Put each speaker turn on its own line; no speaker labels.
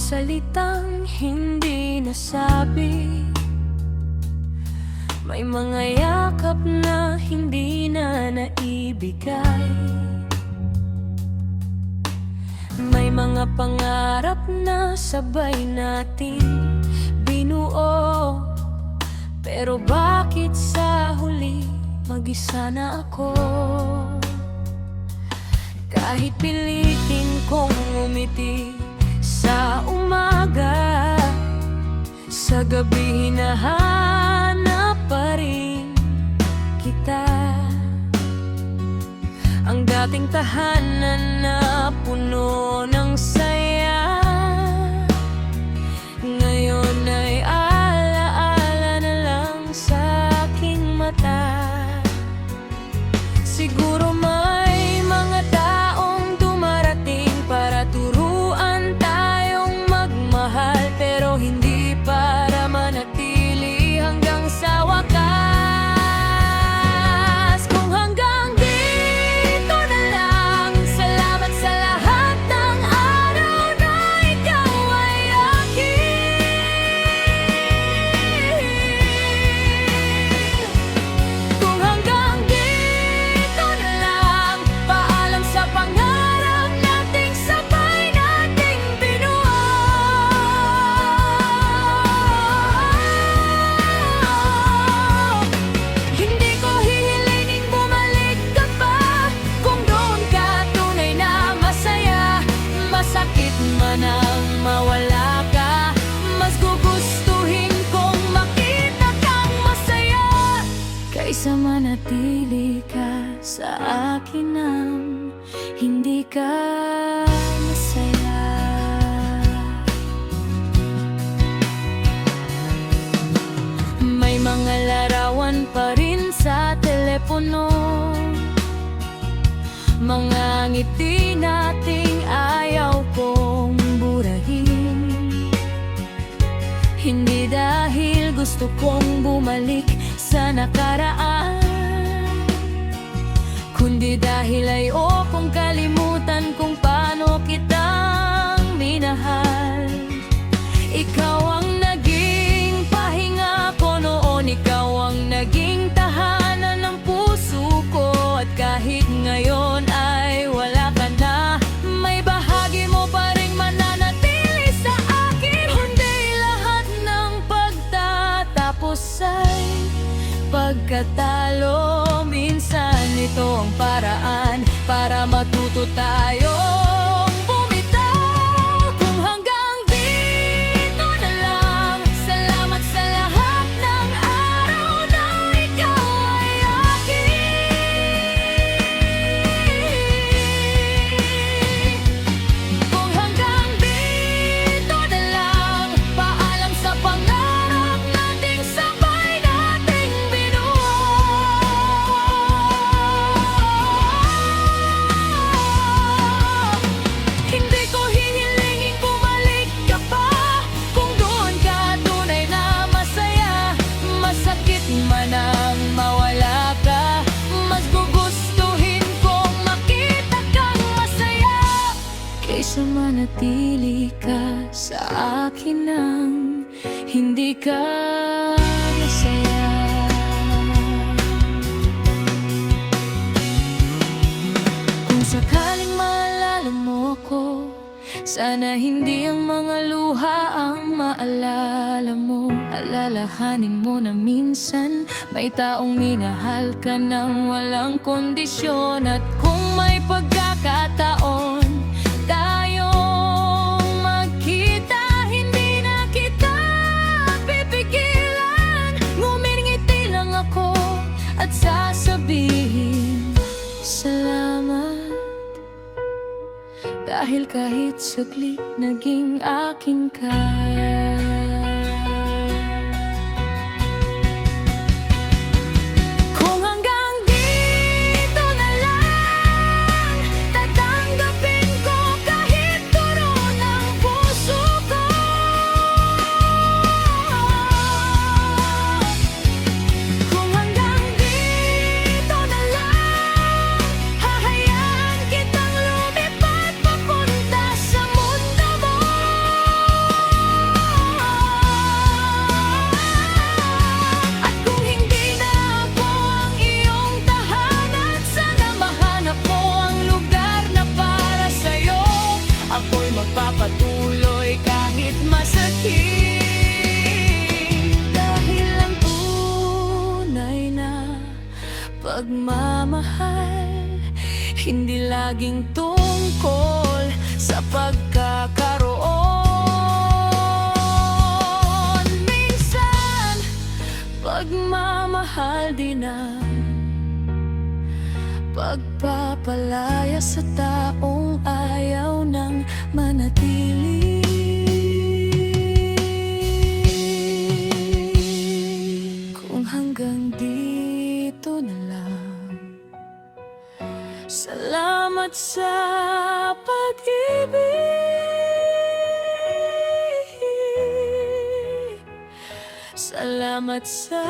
salitang hindi nasabi, may mga yakap na hindi na naibigay, may mga pangarap na sabay natin binuo. Pero bakit sa huli mag-isa na ako? Kahit pilitin kong umiti sa umaga, sa gabi hinahanap pa rin kita. Ang dating tahanan na puno ng saya, ngayon ay alaala na lang sa aking mata. Siguro may mga taong dumarating para turuan tayong magmahal, pero hindi para manatili hanggang sa wakas. Kung hanggang dito na lang, salamat sa lahat ng araw na ikaw ay akin. Kung hanggang dito na lang, paalam sa pangarap nating sabay nating binuo. Hindi ko hihilingin bumalik ka pa, kung doon ka tunay na masaya. Masakit man ang mawala ka, mas gugustuhin kong makita kang masaya, kaysa manatili ka sa akin nang hindi ka masaya. May mga larawan pa rin sa telepono, mga ngiti nating ayaw kong burahin. Hindi dahil gusto kong bumalik sa nakaraan, kundi dahil ayokong kalimutan kung paano kitang minahal. Ikaw ang naging pahinga ko noon, ikaw ang naging tahanan ng puso ko. At kahit ngayon ay wala ka na, may bahagi mo pa ring mananatili sa akin. Hindi lahat ng pagtatapos ay pagkatalo. Minsan ito ang paraan para matuto tayong bumitaw. Kung hanggang dito na lang, salamat sa lahat ng araw na ikaw ay akin. Kung hanggang dito na lang, paalam sa pangarap nating sabay nating binuo. Hindi ko hihilingin bumalik ka pa, kung doon ka tunay na masaya. Masakit man ang mawala ka, mas gugustuhin kong makita kang masaya, kaysa manatili ka sa akin nang hindi ka masaya. Kung sakaling maalala mo ko, sana hindi ang mga luha ang maalala mo. Alalahanin mo na minsan may taong minahal ka ng walang kondisyon. At kung may pagkakataon tayong magkita, hindi na kita pipigilan. Ngumingiti lang ako at sasabihin salamat, dahil kahit saglit naging akin ka. Kung hanggang dito na lang, tatanggapin ko kahit turo ng puso ko. Kung hanggang dito na lang, hahayaan kitang lumipat papunta sa mundo mo. pagmamahal, hindi laging tungkol sa pagkakaroon. Minsan, pagmamahal din ang pagpapalaya sa taong ayaw nang manatili. Kung hanggang dito na lang, salamat sa pag-ibig, salamat sa